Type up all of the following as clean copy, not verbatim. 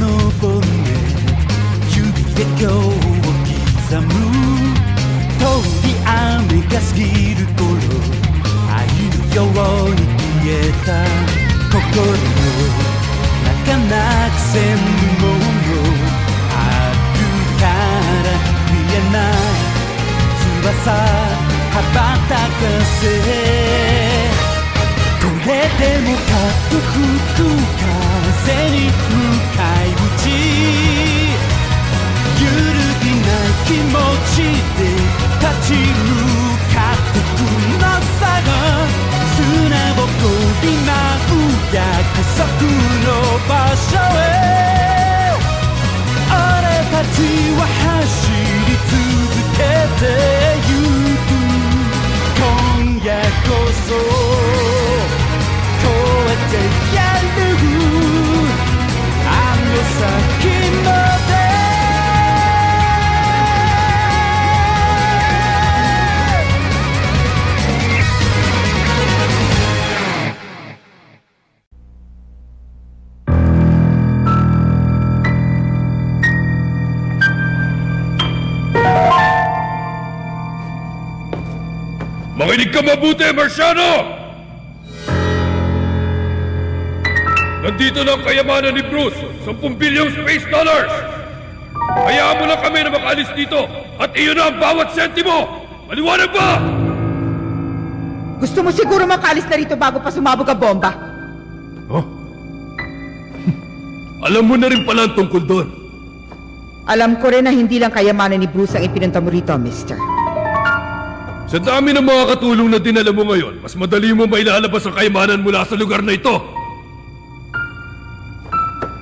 のボンネ指で今日を刻む通り雨が過ぎる頃愛のように消えた心の儚く線もあるから見えない翼羽ばたかせこれでもかっと吹く風に向かい打ち揺るぎない気持ちで立ち向かってくのさが砂ぼこり舞う約束の場所へ俺たちは走り続けてゆく今夜こそ越えてやるあの先までMakinig ka mabuti, Marciano! Nandito na ang kayamanan ni Bruce, 10 bilyong space dollars! Hayaan mo lang kami na makaalis dito at iyon na ang bawat sentimo! Maliwanag ba? Gusto mo siguro makaalis na rito bago pa sumabog ang bomba? Huh? Alam mo na rin pala ang tungkol doon. Alam ko rin na hindi lang kayamanan ni Bruce ang ipinunta mo rito, mister. Sa dami ng mga katulong na dinala mo ngayon, mas madali mo mailalabas ang kayamanan mula sa lugar na ito.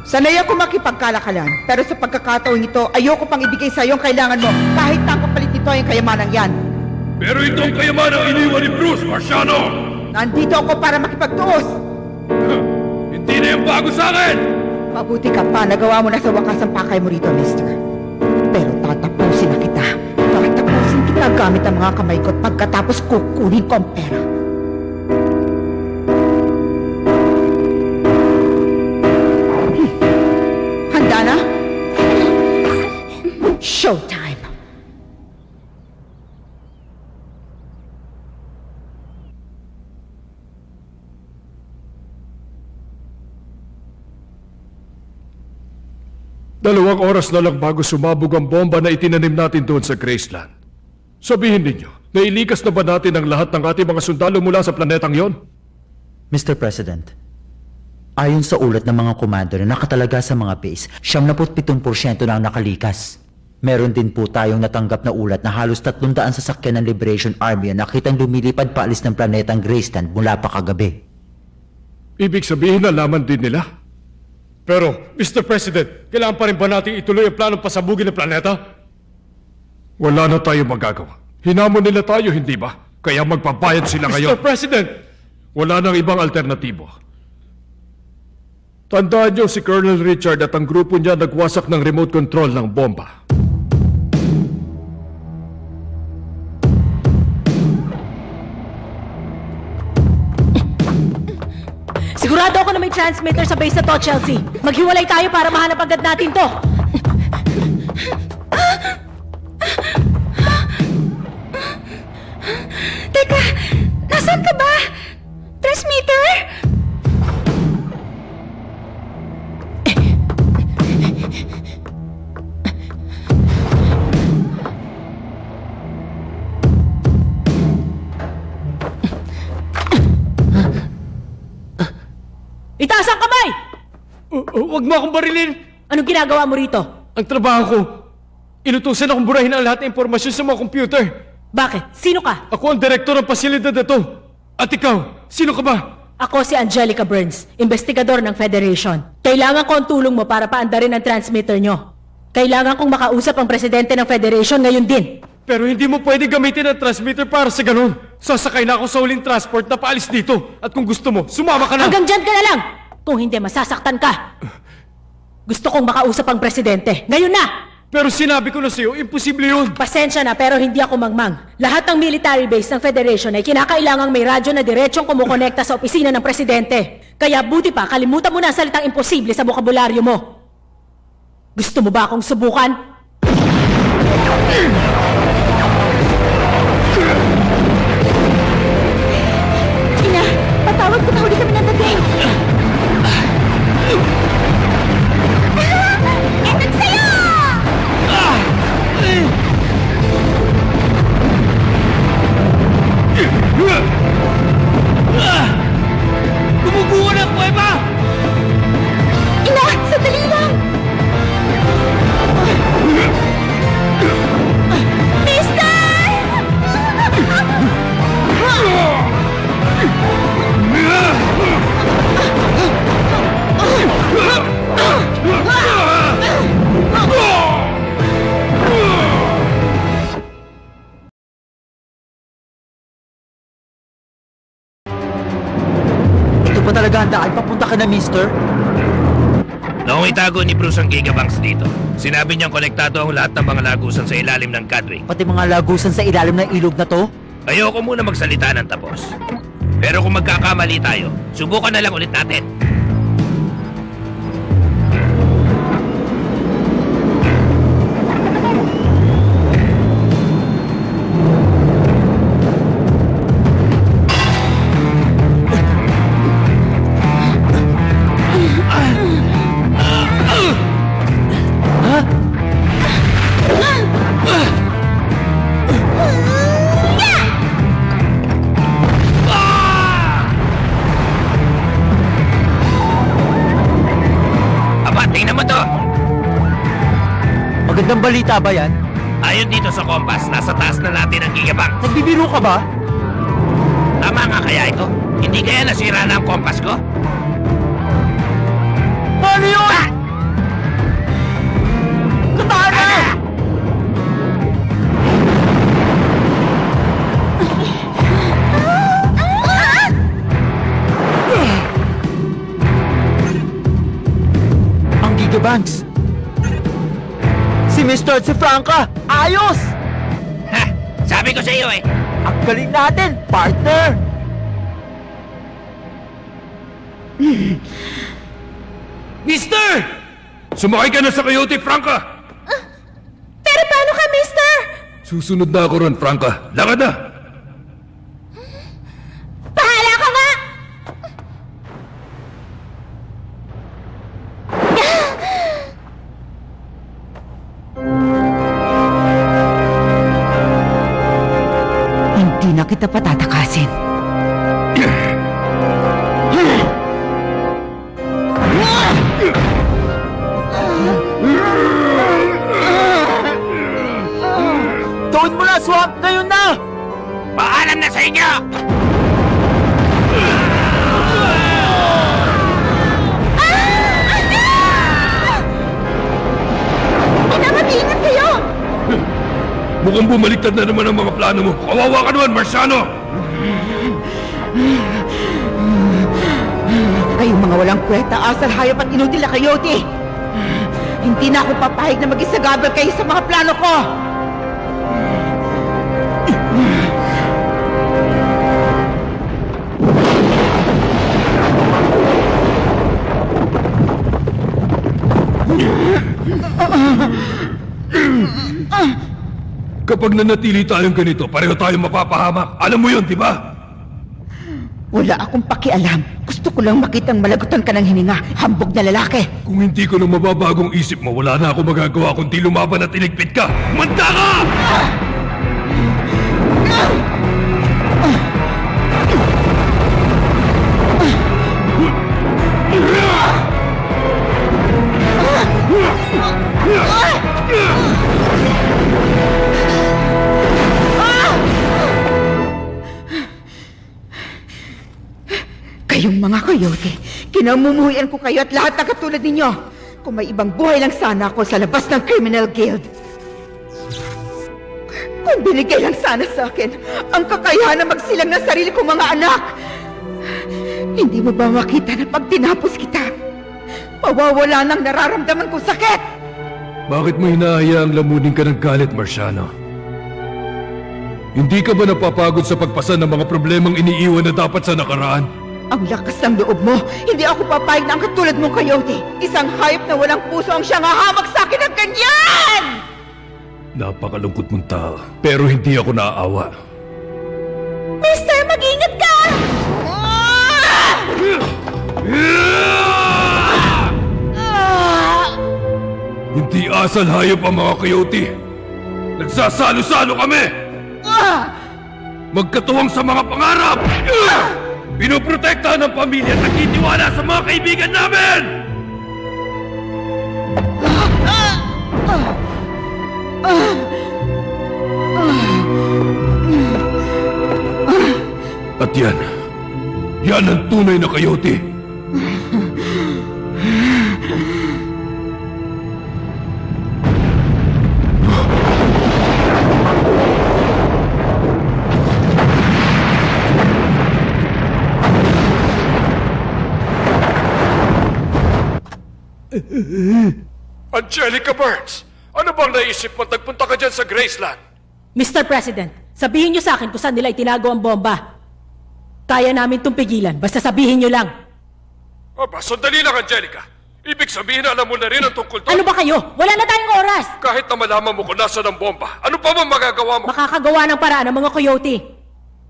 Sanay ako makipagkalakalan, pero sa pagkakataong ito, ayoko pang ibigay sa iyo ang kailangan mo kahit na ang kapalit nito ay ang kayamanang yan. Pero ito ang kayamanang iniwan ni Bruce, Marciano! Nandito ako para makipagtuos! Hindi na yung bago sa akin! Mabuti ka pa, nagawa mo na sa wakas ang pakay mo rito, mister. Pero tatapusin na kita. Tatapusin kita gamit ang mga kamay ko at pagkatapos kukunin ko ang pera. Handa na? Showtime! Dalawang oras na lang bago sumabog ang bomba na itinanim natin doon sa Graceland. Sabihin ninyo, nailikas na ba natin ang lahat ng ating mga sundalo mula sa planetang yon? Mr. President, ayon sa ulat ng mga komando na nakatalaga sa mga base, 77% na ang nakalikas. Meron din po tayong natanggap na ulat na halos 300 sasakyan ng Liberation Army ang nakitang lumilipad paalis ng planetang Graceland mula pa kagabi. Ibig sabihin na laman din nila? Pero, Mr. President, kailangan pa rin ba natin ituloy ang planong pasabugin ng planeta? Wala na tayo magagawa. Hinamon nila tayo, hindi ba? Kaya magbabayad sila ngayon. Mr. President! Wala nang ibang alternatibo. Tandaan niyo si Colonel Richard at ang grupo niya nagwasak ng remote control ng bomba. Sigurado ako na may transmitter sa base na to, Chelsea. Maghiwalay tayo para mahanap agad natin to. Teka, nasaan ka ba? Transmitter? Itaas ang kamay! Huwag mo akong barilin! Anong ginagawa mo rito? Ang trabaho ko. Inutusan akong burahin ang lahat ng impormasyon sa mga computer. Bakit? Sino ka? Ako ang direktor ng pasilidad na to. At ikaw, sino ka ba? Ako si Angelica Burns, investigador ng Federation. Kailangan ko ang tulong mo para paandarin ang transmitter nyo. Kailangan kong makausap ang presidente ng Federation ngayon din. Pero hindi mo pwede gamitin ang transmitter para sa ganun. Sasakay na ako sa huling transport na paalis dito. At kung gusto mo, sumama ka na. Hanggang dyan ka na lang! Kung hindi, masasaktan ka. Gusto kong makausap ang presidente. Ngayon na! Pero sinabi ko na sa'yo, imposible yun. Pasensya na, pero hindi ako mangmang. Lahat ng military base ng Federation ay kinakailangang may radyo na diretsyong kumukonekta sa opisina ng presidente. Kaya buti pa, kalimutan mo na ang salitang imposible sa bokabularyo mo. Gusto mo ba akong subukan? Ina, patawag ko na huli kami ng dating. Eto sa'yo! Gumuguho ng kuweba! Ina, sandali lang. Ito ba talaga ang daan? Papunta ka na, mister? Noong itago ni Bruce ang gigabanks dito, sinabi niyang konektado ang lahat ng mga lagusan sa ilalim ng Cadre. Pati mga lagusan sa ilalim ng ilog na to? Ayoko muna magsalita ng tapos. Pero kung magkakamali tayo, subukan na lang ulit natin. Magandang balita ba yan? Ayon dito sa Compass, nasa taas na natin ang gigabank. Nagbibiro ka ba? Tama nga kaya ito? Hindi kaya nasira na ang compass ko? Paano yun? Katana! Ang gigabanks. Si Mr. at si Franca, ayos! Ha! Sabi ko sa iyo eh! Ang galing natin, partner! Mister! Sumakay ka na sa Coyote, Franca! Pero paano ka, mister? Susunod na ako ron, Franca. Lakad na! Bahala ka nga! Hindi na kita patatakasin. Doon mo na, Swamp! Ngayon na! Paalam na sa inyo! Pinamatingan kayo! Mukhang bumaliktad na naman ang mga plano mo. Kawawa ka naman, Marciano! Kayong mga walang kwenta, asal, hayop at inutil na Coyote! Hindi na ako papahig na mag-isagabal kayo sa mga plano ko! Kapag nanatili tayong ganito, pareho tayong mapapahamak. Alam mo yun, di ba? Wala akong pakialam. Gusto ko lang makitang malagutan ka ng hininga. Hambog na lalaki. Kung hindi ko na mababagong isip mo, wala na ako magagawa kundi lumaban at iligpit ka. Manda ka! Kayong mga Coyote, kinamumuhian ko kayo at lahat na katulad ninyo. Kung may ibang buhay lang sana ako sa labas ng Criminal Guild. Kung binigay lang sana sa akin ang kakayahan na magsilang ng sarili kong mga anak. Hindi mo ba makita na pag tinapos kita, mawawala ng nararamdaman kong sakit? Bakit mo hinahayaang lamunin ka ng galit, Marciano? Hindi ka ba napapagod sa pagpasan ng mga problemang iniiwan na dapat sa nakaraan? Ang lakas ng loob mo. Hindi ako papayag na ang katulad mong Coyote. Isang hayop na walang puso ang siyang hahamag sa akin ng ganyan! Napakalungkot mong tao, pero hindi ako naaawa. Mister, mag-ingat ka! Hindi asal hayop ang mga Coyote. Nagsasalo-salo kami! Magkatuwang sa mga pangarap! Pinoprotektahan ng pamilya at nagtitiwala sa mga kaibigan namin! At yan ang tunay na Coyote. Angelica Burns! Ano bang naisip mo tagpunta ka dyan sa Graceland? Mr. President, sabihin niyo sa akin kung saan nila itinago ang bomba. Kaya namin itong pigilan, basta sabihin niyo lang. Aba, sandali lang, Angelica. Ibig sabihin, alam mo na rin ang tungkol doon? Ano ba kayo? Wala na tayong oras! Kahit na malaman mo kung nasa ng bomba, ano pa ba magagawa mo? Makakagawa ng paraan ng mga Coyote.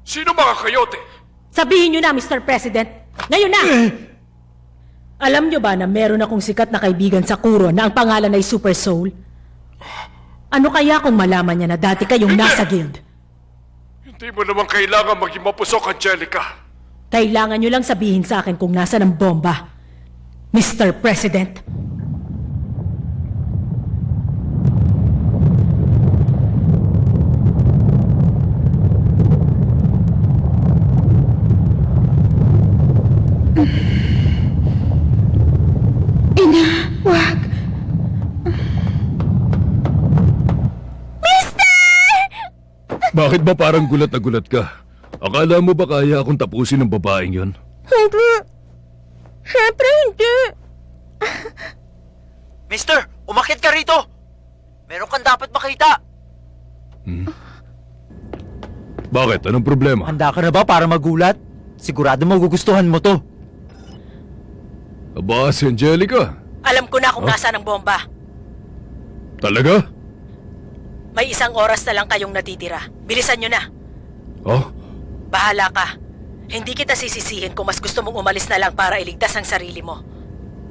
Sino mga Coyote? Sabihin niyo na, Mr. President. Ngayon na! Alam niyo ba na meron akong sikat na kaibigan sa Kuro na ang pangalan ay Super Soul? Ano kaya kung malaman niya na dati kayong nasa guild? Hindi mo naman kailangan maging mapusok, Angelica. Kailangan niyo lang sabihin sa akin kung nasa ng bomba, Mr. President. Ina, wag. Bakit ba parang gulat na gulat ka? Akala mo ba kaya akong tapusin ng babaeng yon? Hindi. Siyempre hindi. Mister, umakit ka rito! Meron kang dapat makita! Bakit? Anong problema? Handa ka na ba para magulat? Sigurado magugustuhan mo to. Aba, si Angelica. Alam ko na kung nasa ng bomba. Talaga? May 1 oras na lang kayong natitira. Bilisan nyo na. Oh? Bahala ka. Hindi kita sisisihin kung mas gusto mong umalis na lang para iligtas ang sarili mo.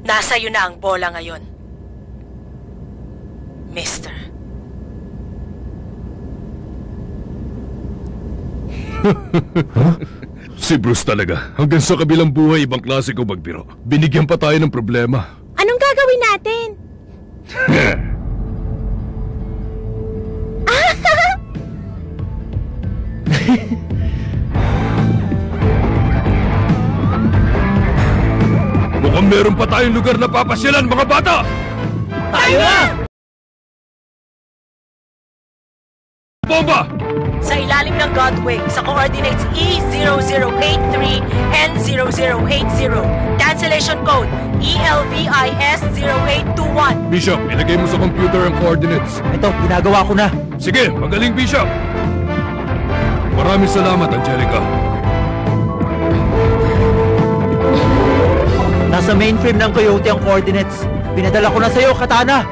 Nasa iyo na ang bola ngayon. Mister. Si Bruce talaga. Hanggang sa kabilang buhay, ibang klase ko magbiro. Binigyan pa tayo ng problema. Anong gagawin natin? Mukhang meron pa tayong lugar na papasyalan, mga bata! Tayo na! Bomba! Sa ilalim ng Godwing, sa coordinates E0083 and 0080. Cancellation code ELVIS 0821. Bishop, ilagay mo sa computer ang coordinates. Ito, ginagawa ko na. Sige, magaling, Bishop! Maraming salamat, Angelica. Nasa mainframe ng Coyote ang coordinates. Pinadala ko na sa'yo, Katana.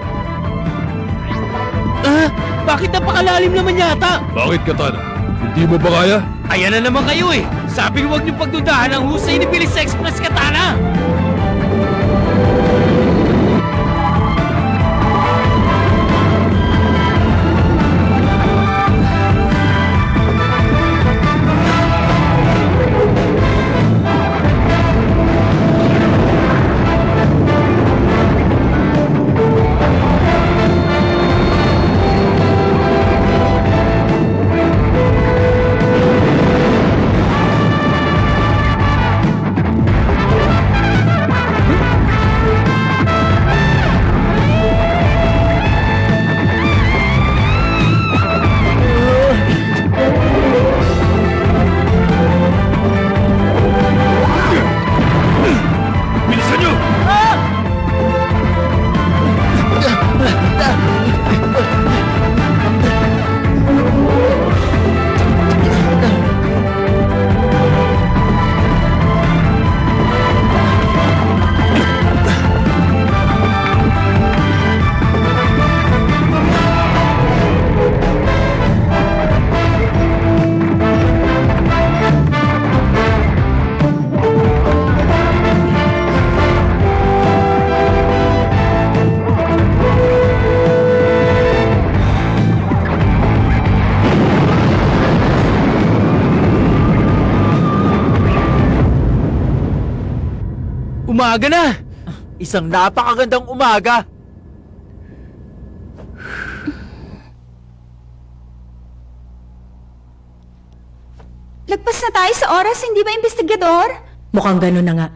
Bakit napakalalim naman yata? Bakit, Katana? Hindi mo ba kaya? Ayan na naman kayo eh. Sabi huwag niyo pagdudahan ang husay ni Bilis Express Katana. Umaga na! Isang napakagandang umaga. Lagpas na tayo sa oras, hindi ba, investigador? Mukhang ganun na nga.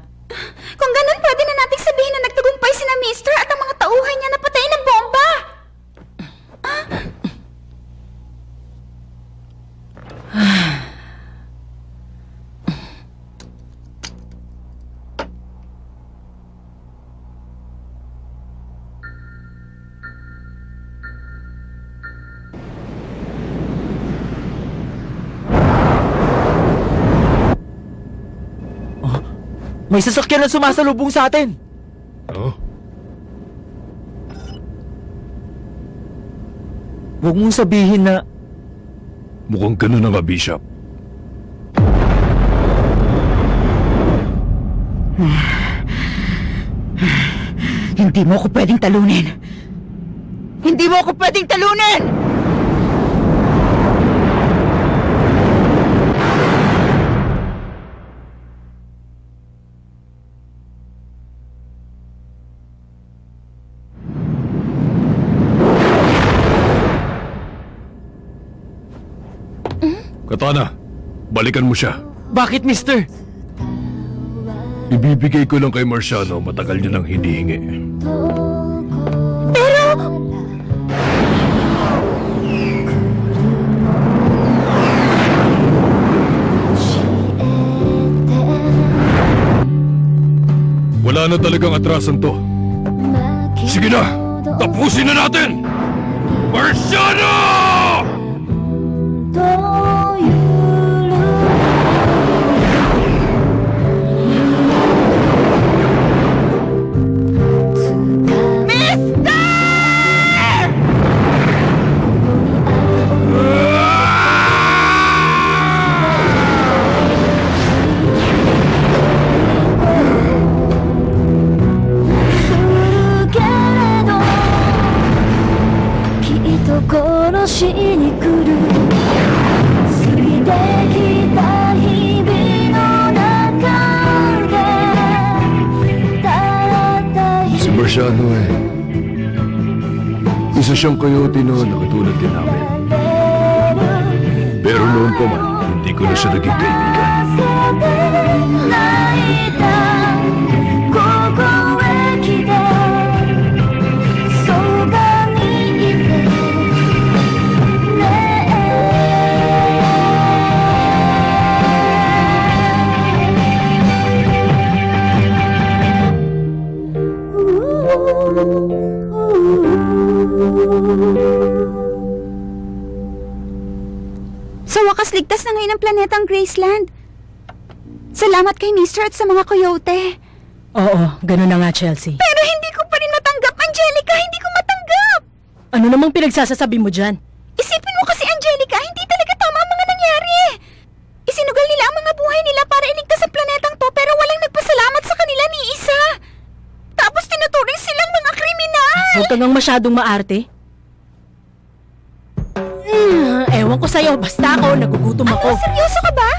Kung ganun, pwede na nating sabihin na nagtagumpay si na Mister at ang mga tauhan niya na patayin ng bomba. May sasakyan na sumasalubong sa atin. Oh? Huwag mong sabihin na... Mukhang ganun na nga, Bishop. Hindi mo ako pwedeng talunin! Hindi mo ako pwedeng talunin! Katana, balikan mo siya. Bakit, mister? Ibibigay ko lang kay Marciano, matagal niya nang hinihingi. Wala na talagang atrasan to. Sige na! Tapusin na natin! Marciano! Si Marciano isa siyang coyote noon na katulad din namin. Pero noon pa man, hindi ko na siya naging kaibigan. Sa wakas, ligtas na ngayon ang planetang Graceland. Salamat kay Mister at sa mga coyote. Oo, ganun na nga, Chelsea. Pero hindi ko pa rin matanggap, Angelica. Hindi ko matanggap. Ano namang pinagsasasabi mo dyan? Isipin mo kasi, Angelica, hindi talaga tama ang mga nangyari. Isinugal nila ang mga buhay nila para iligtas ang planetang to, pero walang nagpasalamat sa kanila ni isa. Tapos tinuturing silang mga kriminal. Huwag ka ngang masyadong maarte. Ewan ko sa'yo, basta ako, nagugutom ako. Ano, seryoso ka ba?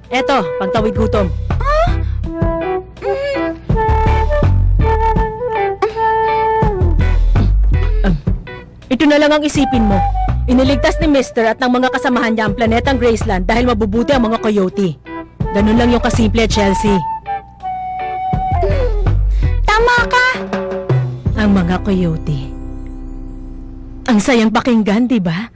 Eto, pagtawid gutom. Ito na lang ang isipin mo. Iniligtas ni Mister at ng mga kasamahan niya ang planetang Graceland dahil mabubuti ang mga coyote. Ganun lang yung kasimple, Chelsea. Tama ka. Ang mga coyote. Ang sayang pakinggan, di ba?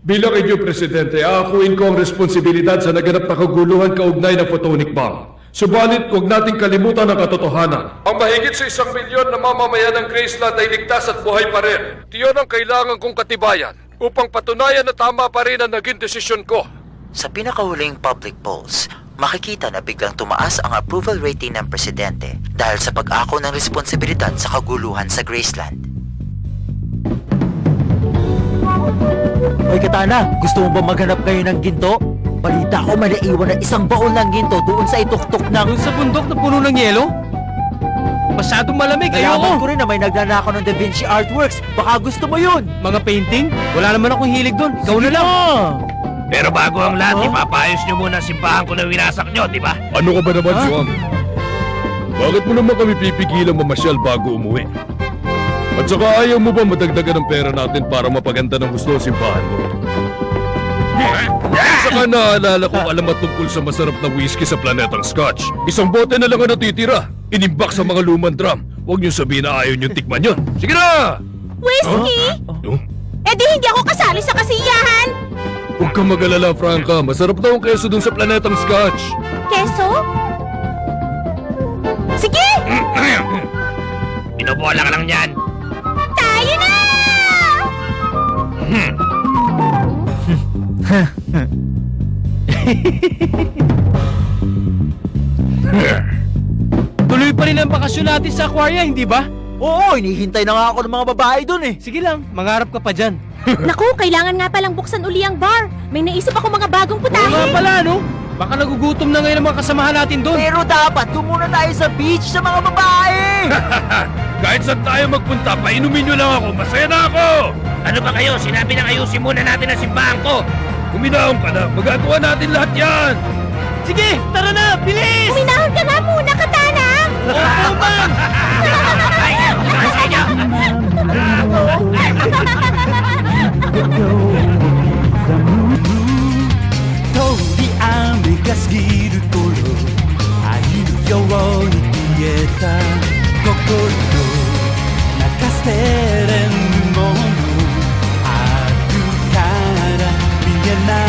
Bilang inyong presidente, aakuin ko ang responsibilidad sa naganap na kaguluhan kaugnay ng photonic bomb. Subalit, huwag nating kalimutan ang katotohanan. Ang mahigit sa 1 milyon na mamamayan ng Graceland ay ligtas at buhay pa rin. Tiyon ang kailangan kong katibayan upang patunayan na tama pa rin ang naging desisyon ko. Sa pinakahuling public polls, makikita na biglang tumaas ang approval rating ng presidente dahil sa pag-ako ng responsibilidad sa kaguluhan sa Graceland. Hoy Katana, gusto mo ba maghanap kayo ng ginto? Balita ko may naiwan na 1 baon ng ginto doon sa ituktok ng... Doon sa bundok na puno ng yelo? Masyadong malamig, Nalaman ko ayoko! rin na may nagnanakaw ng Da Vinci Artworks. Baka gusto mo yun! Mga painting? Wala naman akong hilig doon. Ikaw na lang! Pero bago ang lahat, ipapayos nyo muna ang simbahan ko na winasak nyo, di ba? Ano ka ba naman, Swami? Bakit mo naman kami pipigilan mamasyal bago umuwi? At saka ayaw mo ba madagdagan ng pera natin para mapaganda ng gusto ang simbahan mo? Saka naalala kong alamat tungkol sa masarap na whiskey sa planetang Scotch. Isang bote na lang ang natitira. Inimbak sa mga lumang drum. Huwag niyo sabihin na ayaw niyong tikman yun. Sige na! Whiskey? Huh? Eh di hindi ako kasali sa kasiyahan! Huwag kang mag-alala, Franca. Masarap daw ang keso dun sa planetang Scotch. Keso? Sige! Pinubola ka lang yan. Tayo na! Tuloy pa rin ang bakasyon natin sa aquaria, hindi ba? Oo, hinihintay na nga ako ng mga babae dun eh. Sige lang, mangarap ka pa dyan. Naku, kailangan nga palang buksan uli ang bar. May naisip ako mga bagong Oo nga putahe. pala, no? Baka nagugutom na ngayon ang mga kasamahan natin doon. Pero dapat doon muna tayo sa beach sa mga babae. Kahit saan tayo magpunta, painumin niyo lang ako. Masaya na ako! Ano ba kayo? Sinabi nang ayusin muna natin ang simbahan ko. Kuminaon ka na. Magagawa natin lahat yan! Sige, tara na, bilis! Uminahon ka nga muna, Katana! Oo, man! Ay, sa inyo!雨が過ぎる頃愛のように消えた心の中捨てれぬものあるから見えない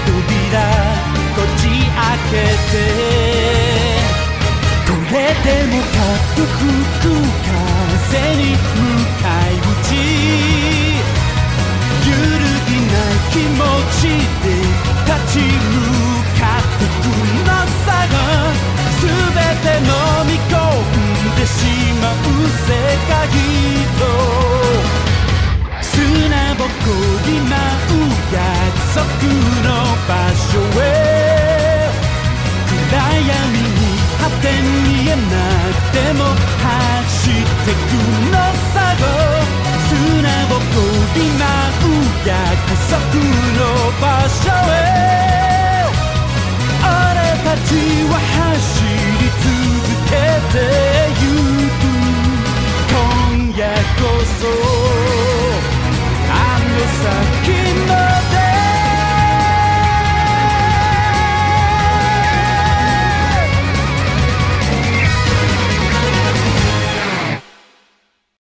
扉こじ開けてこれでもかっと吹く風に向かい打ち揺るぎない気持ちで立ち向かってくのさが全て飲み込んでしまう世界と砂ぼこり舞う約束の場所へ暗闇に果て見えなくても走ってくのさが砂ぼこり舞う約束の場所へ俺たちは走り続